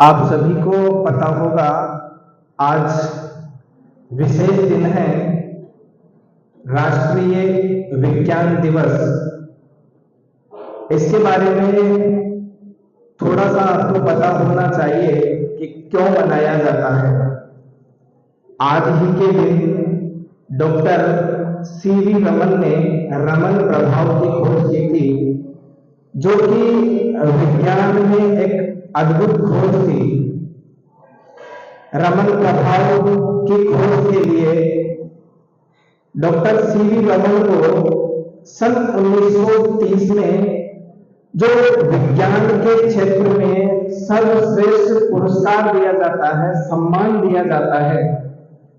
आप सभी को पता होगा, आज विशेष दिन है, राष्ट्रीय विज्ञान दिवस। इसके बारे में थोड़ा सा आपको पता होना चाहिए कि क्यों मनाया जाता है। आज ही के दिन डॉक्टर सीवी रमन ने रमन प्रभाव की खोज की थी, जो कि विज्ञान में एक अद्भुत खोज थी। रमन प्रभाव की खोज के लिए डॉक्टर सीवी रमन को सन 1930 में जो विज्ञान के क्षेत्र में सर्वश्रेष्ठ पुरस्कार दिया जाता है, सम्मान दिया जाता है,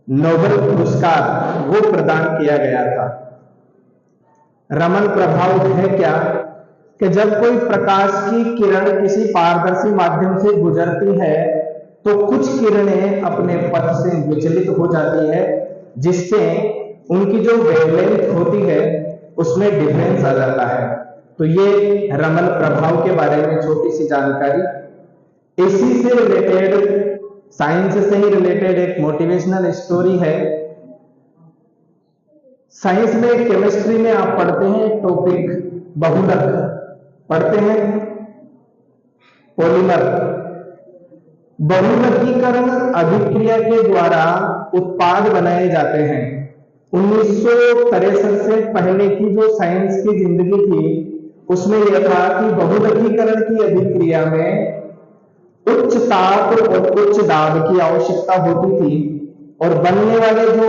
नोबेल पुरस्कार, वो प्रदान किया गया था। रमन प्रभाव है क्या कि जब कोई प्रकाश की किरण किसी पारदर्शी माध्यम से गुजरती है तो कुछ किरणें अपने पथ से विचलित हो जाती है, जिससे उनकी जो वेवलेंथ होती है उसमें डिफरेंस आ जाता है। तो ये रमन प्रभाव के बारे में छोटी सी जानकारी। इसी से रिलेटेड, साइंस से ही रिलेटेड एक मोटिवेशनल स्टोरी है। साइंस में, केमिस्ट्री में आप पढ़ते हैं टॉपिक बहुलक, पढ़ते हैं पॉलीमर। बहुलकीकरण अभिक्रिया के द्वारा उत्पाद बनाए जाते हैं। 1963 से पहले की जो साइंस की जिंदगी थी उसमें यह था कि बहुलकीकरण की अभिक्रिया में उच्च ताप और उच्च दाब की आवश्यकता होती थी और बनने वाले जो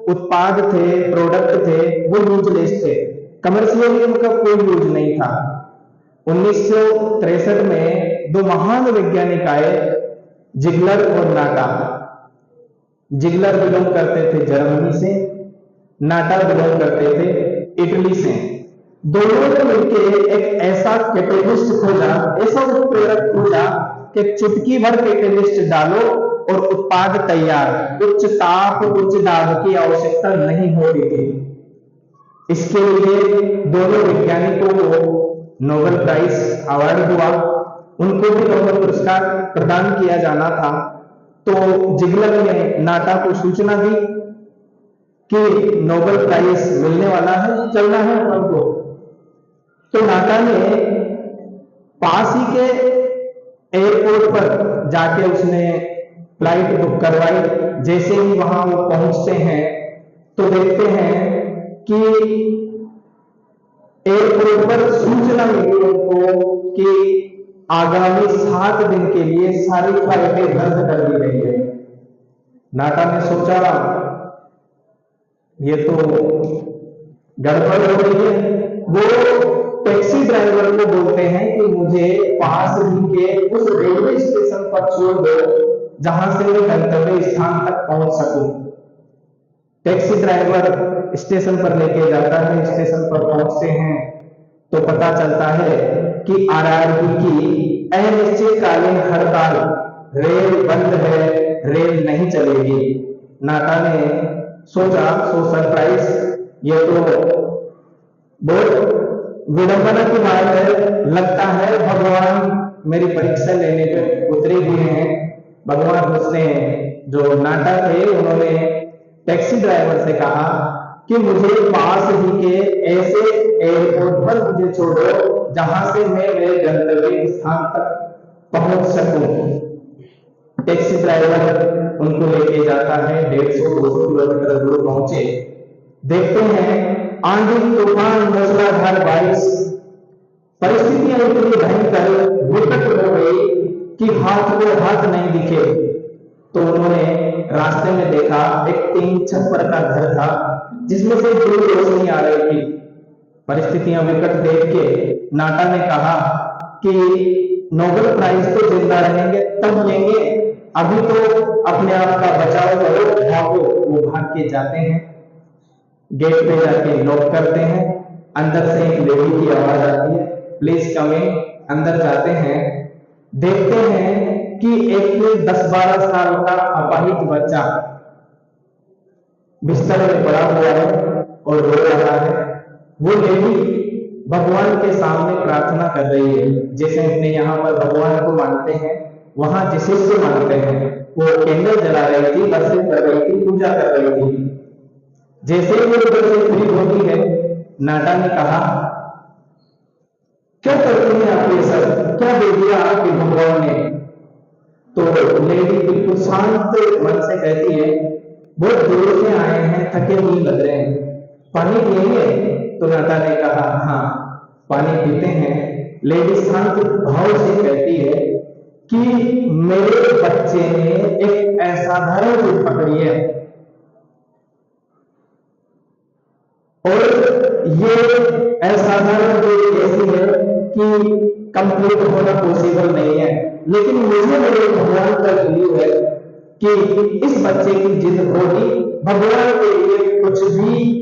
उत्पाद थे, प्रोडक्ट थे, वो यूजलेस थे, कमर्शियली उनका कोई यूज नहीं था। 1963 में दो महान वैज्ञानिक आए, जिगलर और नाटा। जिगलर बिलोंग करते थे जर्मनी से, नाटा बिलोंग करते थे इटली से। दोनों ने मिलकर एक ऐसा कैटेलिस्ट खोजा, ऐसा उत्प्रेरक खोजा कि चुटकी भर कैटेलिस्ट डालो और उत्पाद तैयार। उच्च ताप, उच्च दाब की आवश्यकता नहीं होती थी। इसके लिए दोनों वैज्ञानिकों को नोबेल प्राइज अवार्ड हुआ। उनको भी नोबेल पुरस्कार प्रदान किया जाना था। तो जिगलर ने नाटा को सूचना दी कि नोबेल प्राइज मिलने वाला है, चलना है उनको। तो नाटा ने पास ही के एयरपोर्ट पर जाके उसने फ्लाइट बुक करवाई। जैसे ही वहां वो पहुंचते हैं तो देखते हैं कि एयरपोर्ट पर सूचना मिली उनको कि आगामी 7 दिन के लिए सारी फ्लाइटें रद्द कर दी गई है। नाटा ने सोचा ये तो गड़बड़ हो गई है। वो टैक्सी ड्राइवर को बोलते हैं कि मुझे पास ही के उस रेलवे स्टेशन पर छोड़ दो जहां से मैं गंतव्य स्थान तक पहुंच सकूं। टैक्सी ड्राइवर स्टेशन पर लेके जाता है। स्टेशन पर पहुंचते हैं तो पता चलता है कि आरआरबी की अनिश्चितकालीन हड़ताल, रेल बंद है, रेल नहीं चलेगी। नाटा ने सोचा, सो सरप्राइज, ये तो बहुत विडंबना की बात है। लगता है भगवान मेरी परीक्षा लेने पे उतरे हुए हैं। भगवान उसने, जो नाटा थे, उन्होंने टैक्सी ड्राइवर से कहा कि मुझे पास ही के ऐसे एयरपोर्ट पर मुझे छोड़ो जहां से मैं मेरे गंतव्य स्थान तक पहुंच सकूं। टैक्सी ड्राइवर उनको लेके जाता है। 150-200 किलोमीटर दूर पहुंचे। देखते हैं आंधी, तूफान, मूसलाधार बारिश, परिस्थितियां इतनी भयंकर, विकट हो गई कि हाथ को हाथ नहीं दिखे। तो उन्होंने रास्ते में देखा एक 3 छप्पर का घर था जिसमें से दूर रोशनी आ रही थी। परिस्थितियां विकट देख के नाटा ने कहा कि नोबेल प्राइज तो जिंदा रहेंगे तब लेंगे, अभी तो अपने आप का बचाव करो, भागो। वो भाग के जाते हैं, गेट पे जाके लॉक करते हैं। अंदर से एक लेडी की आवाज आती है, प्लीज कम इन। अंदर जाते हैं, देखते हैं कि एक 10-12 साल का अपाहिज बच्चा बिस्तर में पड़ा हुआ है और रो रहा है। वो लेडी भगवान के सामने प्रार्थना कर रही है, जैसे अपने यहाँ पर भगवान को मानते हैं वहां जिसे से मानते हैं, वो कैंडल जला रही थी, वर्शिप कर रही थी, पूजा कर रही थी। जैसे ही वो उधर से फ्री होती है, नाटा ने कहा, क्यों करती हैं आप ये सब, क्या दे दिया आपके भगवान ने? तो लेडी बिल्कुल शांत मन से कहती है, बहुत दूर से आए हैं, थके हुए लग रहे हैं, पानी पिएंगे? तो नाटा ने कहा, हाँ पानी पीते हैं। लेडी शांत भाव से कहती है कि मेरे बच्चे ने एक असाधारण चीज पकड़ी है, और ये असाधारण चीज ऐसी है कि कंप्लीट होना पॉसिबल नहीं है, लेकिन मुझे मेरे भगवान पर बिलीव है कि इस बच्चे की जिद होगी, भगवान के लिए कुछ भी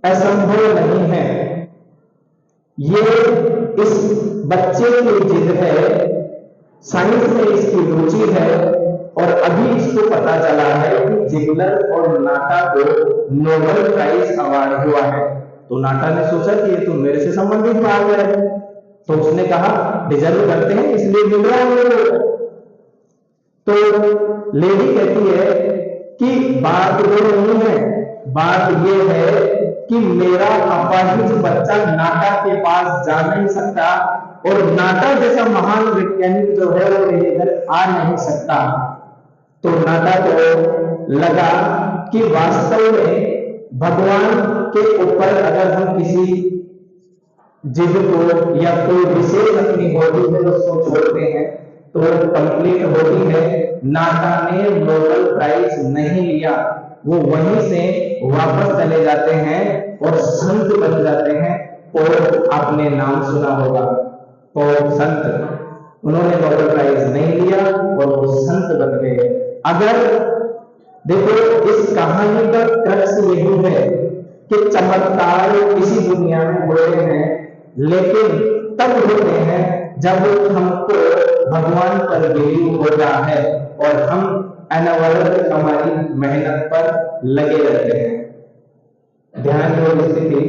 असंभव नहीं है। ये इस बच्चे की जिद है, साइंस में इसकी रुचि है, और अभी इसको पता चला है कि जिगलर और नाटा को नोबेल प्राइज अवार्ड हुआ है। तो नाटा ने सोचा कि ये तो मेरे से संबंधित बात है, तो उसने कहा डिजर्व करते हैं इसलिए मिल रहा है मेरे को। तो लेडी कहती है कि बात वो नहीं है, बात ये है कि मेरा अपाहिज बच्चा नाटा के पास जा नहीं सकता, और नाटा जैसा महान वैज्ञानिक जो है वो मेरे घर आ नहीं सकता। तो नाटा को लगा कि वास्तव में भगवान के ऊपर अगर हम किसी जिद को या कोई विशेष अपनी हॉबी में उसको छोड़ते हैं तो कंप्लीट होती है। नाटा ने नोबेल प्राइज नहीं लिया, वो वहीं से वापस चले जाते हैं और संत बन जाते हैं। और आपने नाम सुना होगा, और संत, उन्होंने नोबेल प्राइज नहीं लिया और वो संत बन गए। अगर देखो, इस कहानी का क्रक्स यही है कि चमत्कार इसी दुनिया में होते हैं, लेकिन तब होते हैं जब हमको भगवान पर बिलीव होता है और हम अनवरत हमारी मेहनत पर लगे रहते हैं। ध्यान योग स्थिति